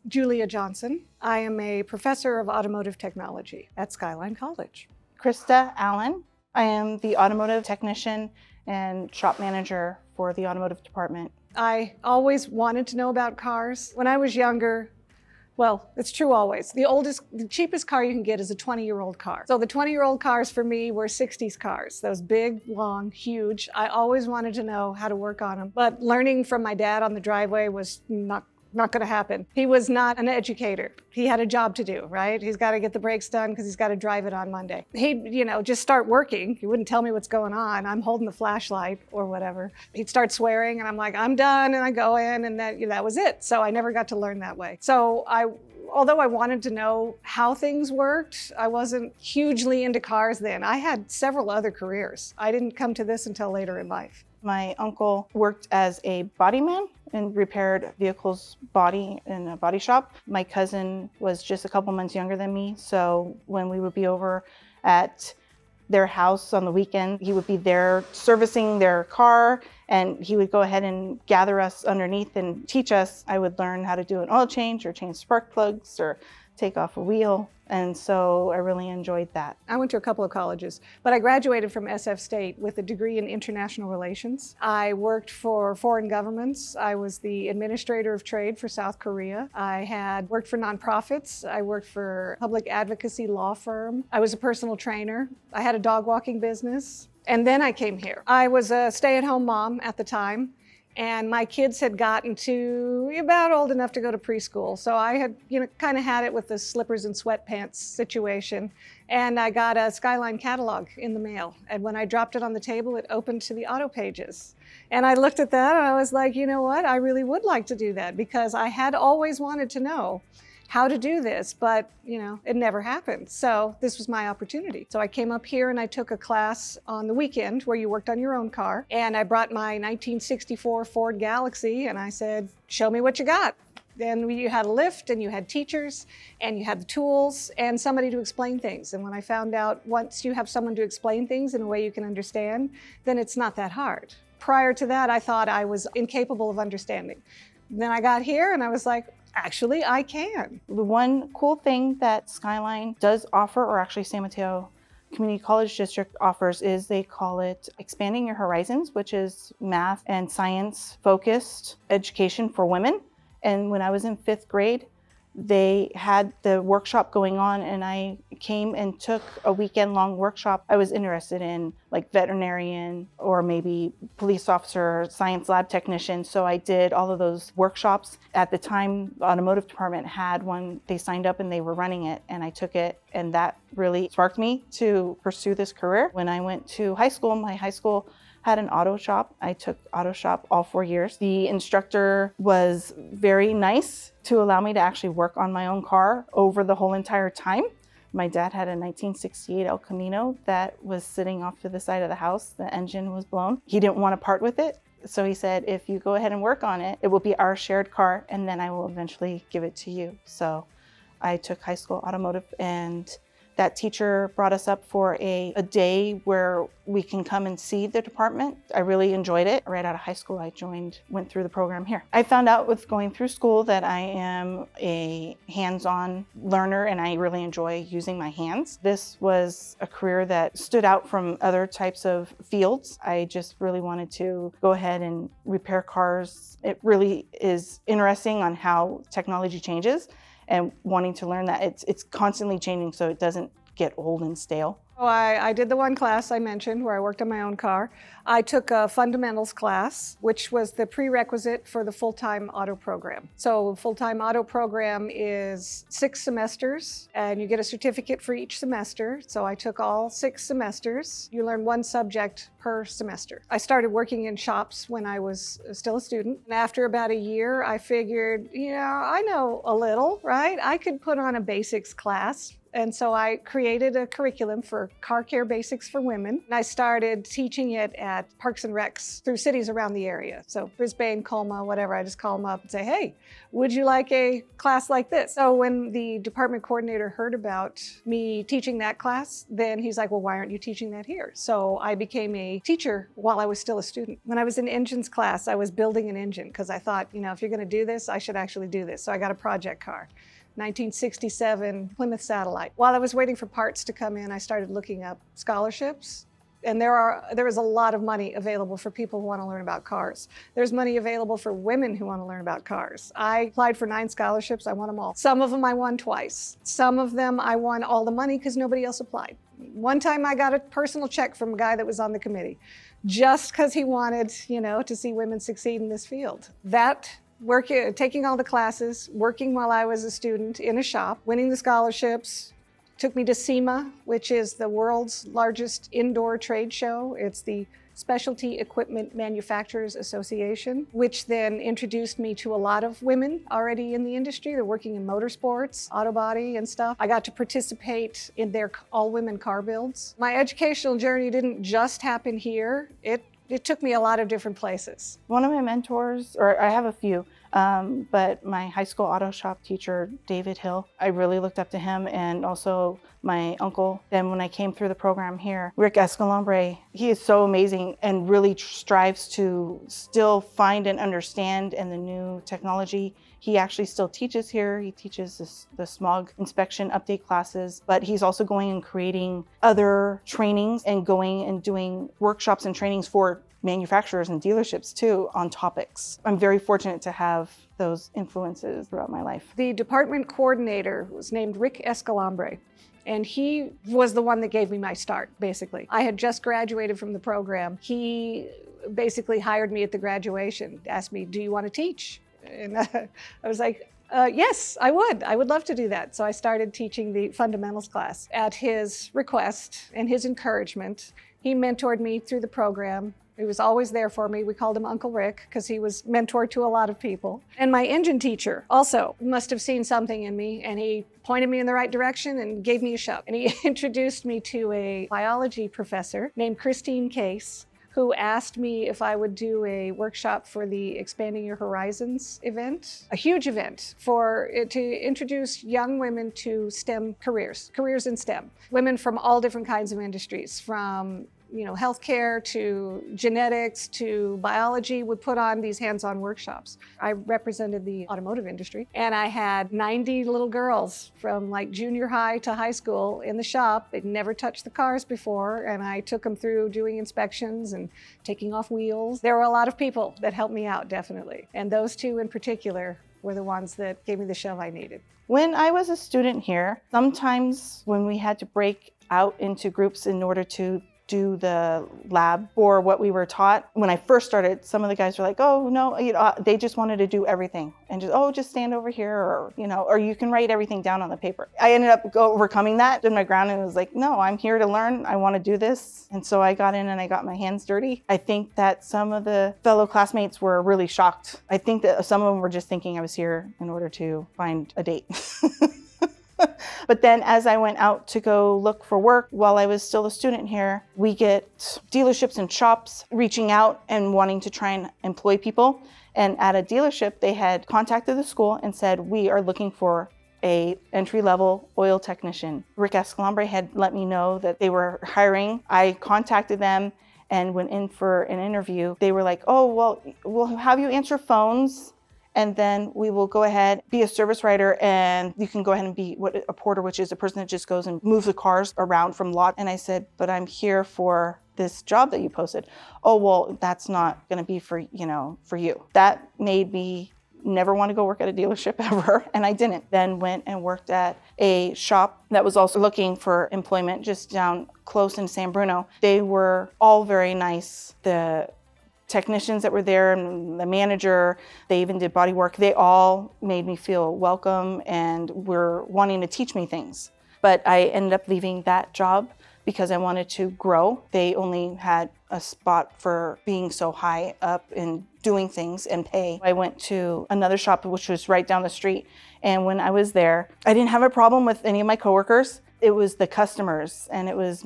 Julia Johnson. I am a professor of automotive technology at Skyline College. Krista Allen. I am the automotive technician and shop manager for the automotive department. I always wanted to know about cars. When I was younger, well, it's true always. The cheapest car you can get is a 20-year-old car. So the 20-year-old cars for me were 60s cars. Those big, long, huge. I always wanted to know how to work on them. But learning from my dad on the driveway was not going to happen. He was not an educator. He had a job to do, right? He's got to get the brakes done because he's got to drive it on Monday. He'd, just start working. He wouldn't tell me what's going on. I'm holding the flashlight or whatever. He'd start swearing and I'm like, I'm done, and I go in, and that was it. So I never got to learn that way. So although I wanted to know how things worked, I wasn't hugely into cars then. I had several other careers. I didn't come to this until later in life. My uncle worked as a body man and repaired vehicles' body in a body shop. My cousin was just a couple months younger than me, so when we would be over at their house on the weekend, he would be there servicing their car, and he would go ahead and gather us underneath and teach us. I would learn how to do an oil change or change spark plugs or take off a wheel. And so I really enjoyed that. I went to a couple of colleges, but I graduated from SF State with a degree in international relations. I worked for foreign governments. I was the administrator of trade for South Korea. I had worked for nonprofits. I worked for a public advocacy law firm. I was a personal trainer. I had a dog walking business. And then I came here. I was a stay-at-home mom at the time. And my kids had gotten to about old enough to go to preschool. So I had, kind of had it with the slippers and sweatpants situation. And I got a Skyline catalog in the mail. And when I dropped it on the table, it opened to the auto pages. And I looked at that and I was like, you know what? I really would like to do that because I had always wanted to know how to do this, but it never happened. So this was my opportunity. So I came up here and I took a class on the weekend where you worked on your own car. And I brought my 1964 Ford Galaxy and I said, show me what you got. Then you had a lift and you had teachers and you had the tools and somebody to explain things. And when I found out once you have someone to explain things in a way you can understand, then it's not that hard. Prior to that, I thought I was incapable of understanding. Then I got here and I was like, actually, I can. The one cool thing that Skyline does offer, or actually San Mateo Community College District offers, is they call it Expanding Your Horizons, which is math and science focused education for women. And when I was in 5th grade, they had the workshop going on and I came and took a weekend-long workshop. I was interested in like veterinarian or maybe police officer, science lab technician. So I did all of those workshops. At the time, the automotive department had one. They signed up and they were running it and I took it, and that really sparked me to pursue this career. When I went to high school, my high school had an auto shop. I took auto shop all 4 years. The instructor was very nice to allow me to actually work on my own car over the whole entire time. My dad had a 1968 El Camino that was sitting off to the side of the house. The engine was blown. He didn't want to part with it. So he said, if you go ahead and work on it, it will be our shared car and then I will eventually give it to you. So I took high school automotive, and that teacher brought us up for a day where we can come and see the department. I really enjoyed it. Right out of high school, I went through the program here. I found out with going through school that I am a hands-on learner and I really enjoy using my hands. This was a career that stood out from other types of fields. I just really wanted to go ahead and repair cars. It really is interesting on how technology changes, and wanting to learn that it's constantly changing so it doesn't get old and stale. I did the one class I mentioned where I worked on my own car. I took a fundamentals class, which was the prerequisite for the full-time auto program. So full-time auto program is 6 semesters and you get a certificate for each semester. So I took all 6 semesters. You learn 1 subject per semester. I started working in shops when I was still a student. And after about a year, I figured, I know a little, right? I could put on a basics class And so I created a curriculum for car care basics for women. And I started teaching it at parks and recs through cities around the area. So Brisbane, Colma, whatever, I just call them up and say, hey, would you like a class like this? So when the department coordinator heard about me teaching that class, then he's like, well, why aren't you teaching that here? So I became a teacher while I was still a student. When I was in engines class, I was building an engine because I thought, if you're going to do this, I should actually do this. So I got a project car. 1967 Plymouth Satellite. While I was waiting for parts to come in, I started looking up scholarships. And there is a lot of money available for people who want to learn about cars. There's money available for women who want to learn about cars. I applied for 9 scholarships. I won them all. Some of them I won twice. Some of them I won all the money because nobody else applied. One time I got a personal check from a guy that was on the committee just because he wanted, to see women succeed in this field. Taking all the classes, working while I was a student in a shop, winning the scholarships, took me to SEMA, which is the world's largest indoor trade show. It's the Specialty Equipment Manufacturers Association, which then introduced me to a lot of women already in the industry. They're working in motorsports, auto body and stuff. I got to participate in their all-women car builds. My educational journey didn't just happen here. It took me a lot of different places. One of my mentors, or I have a few, but my high school auto shop teacher, David Hill, I really looked up to him, and also my uncle. Then when I came through the program here, Rick Escalambre, he is so amazing and really strives to still find and understand and the new technology. He actually still teaches here. He teaches the smog inspection update classes, but he's also going and creating other trainings and going and doing workshops and trainings for manufacturers and dealerships too on topics. I'm very fortunate to have those influences throughout my life. The department coordinator was named Rick Escalambre, and he was the one that gave me my start, basically. I had just graduated from the program. He basically hired me at the graduation, asked me, do you want to teach? And I was like, yes, I would. I would love to do that. So I started teaching the fundamentals class. At his request and his encouragement, he mentored me through the program. He was always there for me. We called him Uncle Rick because he was mentor to a lot of people. And my engine teacher also must have seen something in me, and he pointed me in the right direction and gave me a shove. And he introduced me to a biology professor named Christine Case, who asked me if I would do a workshop for the Expanding Your Horizons event, a huge event to introduce young women to STEM careers in STEM. Women from all different kinds of industries, from healthcare to genetics to biology, would put on these hands-on workshops. I represented the automotive industry, and I had 90 little girls from like junior high to high school in the shop. They'd never touched the cars before, and I took them through doing inspections and taking off wheels. There were a lot of people that helped me out, definitely. And those two in particular were the ones that gave me the shove I needed. When I was a student here, sometimes when we had to break out into groups in order to do the lab or what we were taught. When I first started, some of the guys were like, oh, no, they just wanted to do everything and just stand over here, or you can write everything down on the paper. I ended up overcoming that, stood my ground, and was like, no, I'm here to learn. I want to do this. And so I got in and I got my hands dirty. I think that some of the fellow classmates were really shocked. I think that some of them were just thinking I was here in order to find a date. But then as I went out to go look for work while I was still a student here, we get dealerships and shops reaching out and wanting to try and employ people. And at a dealership, they had contacted the school and said, we are looking for a entry-level oil technician. Rick Escalambre had let me know that they were hiring. I contacted them and went in for an interview. They were like, oh, well, we'll have you answer phones, and then we will go ahead, be a service writer, and you can go ahead and be a porter, which is a person that just goes and moves the cars around from lot. And I said, but I'm here for this job that you posted. Oh, well, that's not gonna be for you. That made me never want to go work at a dealership ever, and I didn't. Then went and worked at a shop that was also looking for employment just down close in San Bruno. They were all very nice. The technicians that were there and the manager, they even did body work. They all made me feel welcome and were wanting to teach me things. But I ended up leaving that job because I wanted to grow. They only had a spot for being so high up and doing things and pay. I went to another shop which was right down the street. And when I was there, I didn't have a problem with any of my coworkers. It was the customers, and it was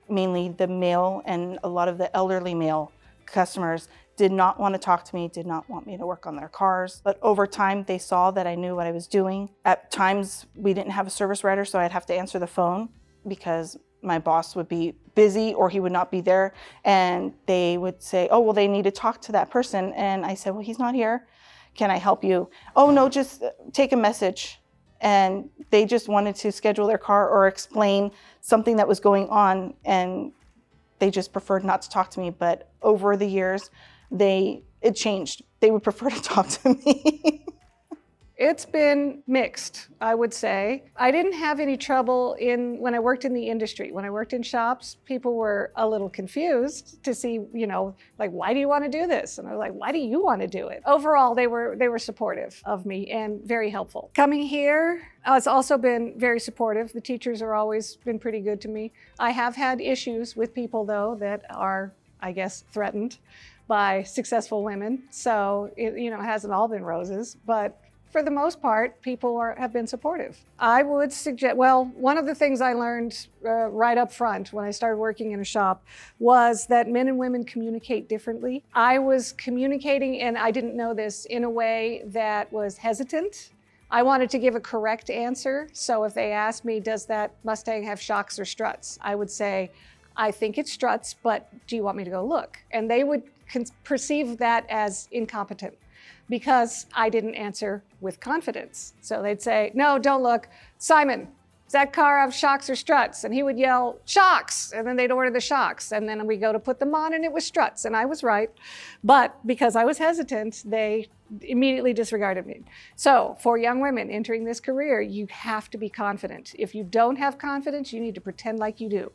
mainly the male, and a lot of the elderly male customers did not want to talk to me, did not want me to work on their cars. But over time, they saw that I knew what I was doing. At times, we didn't have a service writer, so I'd have to answer the phone because my boss would be busy or he would not be there. And they would say, oh, well, they need to talk to that person. And I said, well, he's not here. Can I help you? Oh, no, just take a message. And they just wanted to schedule their car or explain something that was going on, and they just preferred not to talk to me. But over the years, it changed. They would prefer to talk to me. It's been mixed, I would say. I didn't have any trouble when I worked in the industry. When I worked in shops, people were a little confused to see, like, why do you want to do this? And I was like, why do you want to do it? Overall, they were supportive of me and very helpful. Coming here has also been very supportive. The teachers are always been pretty good to me. I have had issues with people, though, that are, I guess, threatened by successful women. So it hasn't all been roses, but for the most part, people have been supportive. I would suggest, one of the things I learned right up front when I started working in a shop was that men and women communicate differently. I was communicating, and I didn't know this, in a way that was hesitant. I wanted to give a correct answer. So if they asked me, does that Mustang have shocks or struts? I would say, I think it's struts, but do you want me to go look? And they would perceive that as incompetent, because I didn't answer with confidence. So they'd say, no, don't look. Simon, does that car have shocks or struts? And he would yell, shocks. And then they'd order the shocks. And then we go to put them on, and it was struts. And I was right. But because I was hesitant, they immediately disregarded me. So for young women entering this career, you have to be confident. If you don't have confidence, you need to pretend like you do.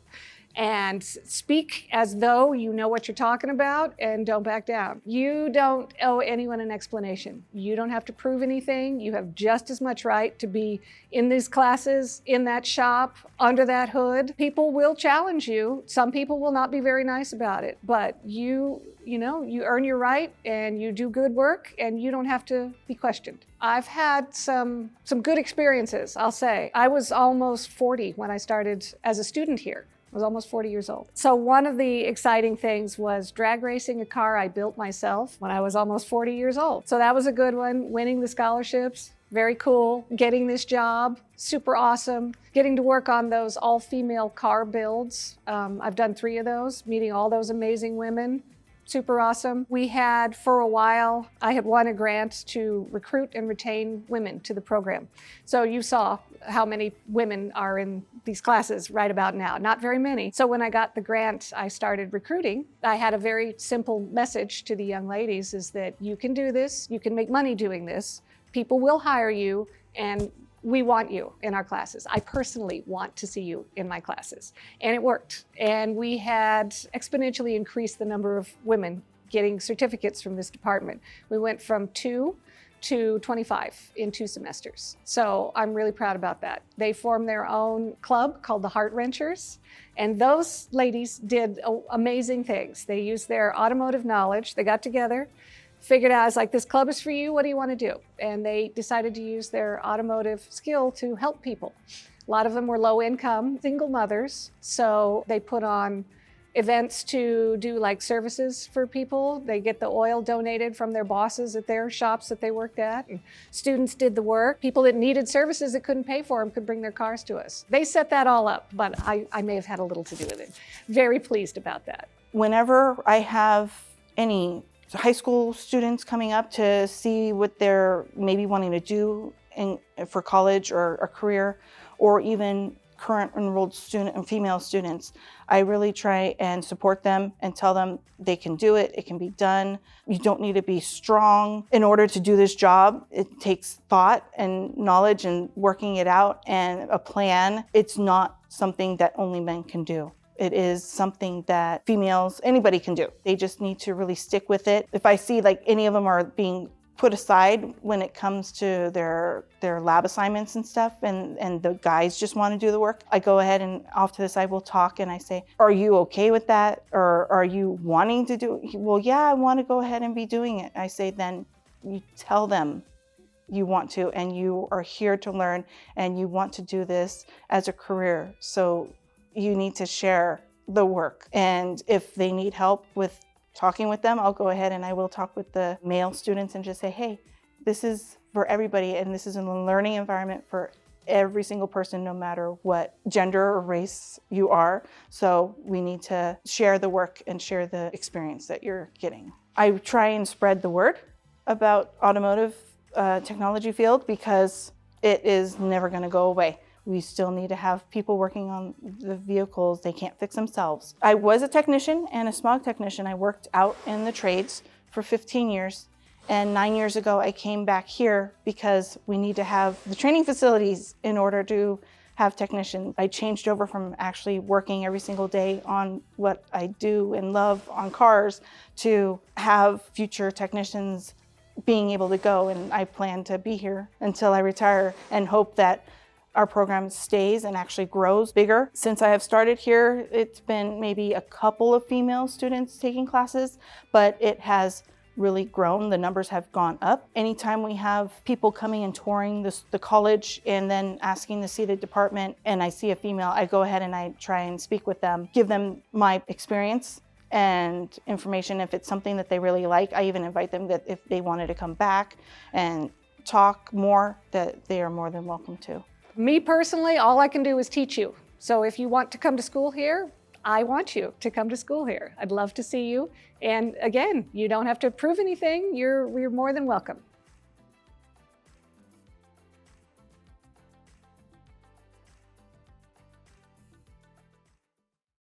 And speak as though you know what you're talking about, and don't back down. You don't owe anyone an explanation. You don't have to prove anything. You have just as much right to be in these classes, in that shop, under that hood. People will challenge you. Some people will not be very nice about it, but you earn your right, and you do good work, and you don't have to be questioned. I've had some good experiences, I'll say. I was almost 40 when I started as a student here. I was almost 40 years old. So one of the exciting things was drag racing a car I built myself when I was almost 40 years old. So that was a good one, winning the scholarships, very cool. Getting this job, super awesome. Getting to work on those all-female car builds. I've done 3 of those, meeting all those amazing women. Super awesome. We had, for a while, I had won a grant to recruit and retain women to the program. So you saw how many women are in these classes right about now. Not very many. So when I got the grant, I started recruiting. I had a very simple message to the young ladies, is that you can do this, you can make money doing this, people will hire you, and we want you in our classes. I personally want to see you in my classes. And it worked. And we had exponentially increased the number of women getting certificates from this department. We went from 2 to 25 in 2 semesters. So I'm really proud about that. They formed their own club called the Heart Wrenchers. And those ladies did amazing things. They used their automotive knowledge. They got together, figured out, I was like, this club is for you, what do you want to do? And they decided to use their automotive skill to help people. A lot of them were low income, single mothers. So they put on events to do like services for people. They get the oil donated from their bosses at their shops that they worked at. And students did the work. People that needed services that couldn't pay for them could bring their cars to us. They set that all up, but I may have had a little to do with it. Very pleased about that. Whenever I have any high school students coming up to see what they're maybe wanting to do for college or a career, or even current enrolled student and female students, I really try and support them and tell them they can do it, it can be done. You don't need to be strong in order to do this job. It takes thought and knowledge and working it out and a plan. It's not something that only men can do. It is something that females, anybody can do. They just need to really stick with it. If I see like any of them are being put aside when it comes to their lab assignments and stuff, and the guys just want to do the work, I go ahead and off to the side we'll talk, and I say, are you okay with that? Or are you wanting to do it? Well, yeah, I want to go ahead and be doing it. I say, then you tell them you want to, and you are here to learn, and you want to do this as a career. So you need to share the work. And if they need help with talking with them, I'll go ahead and I will talk with the male students and just say, hey, this is for everybody, and this is a learning environment for every single person, no matter what gender or race you are. So we need to share the work and share the experience that you're getting. I try and spread the word about automotive technology field because it is never going to go away. We still need to have people working on the vehicles. They can't fix themselves. I was a technician and a smog technician. I worked out in the trades for 15 years. And 9 years ago, I came back here because we need to have the training facilities in order to have technicians. I changed over from actually working every single day on what I do and love on cars to have future technicians being able to go. And I plan to be here until I retire and hope that our program stays and actually grows bigger. Since I have started here, it's been maybe a couple of female students taking classes, but it has really grown. The numbers have gone up. Anytime we have people coming and touring the college and then asking to see the department and I see a female, I go ahead and I try and speak with them, give them my experience and information. If it's something that they really like, I even invite them that if they wanted to come back and talk more, that they are more than welcome to. Me personally, all I can do is teach you. So if you want to come to school here, I want you to come to school here. I'd love to see you. And again, you don't have to prove anything. You're more than welcome.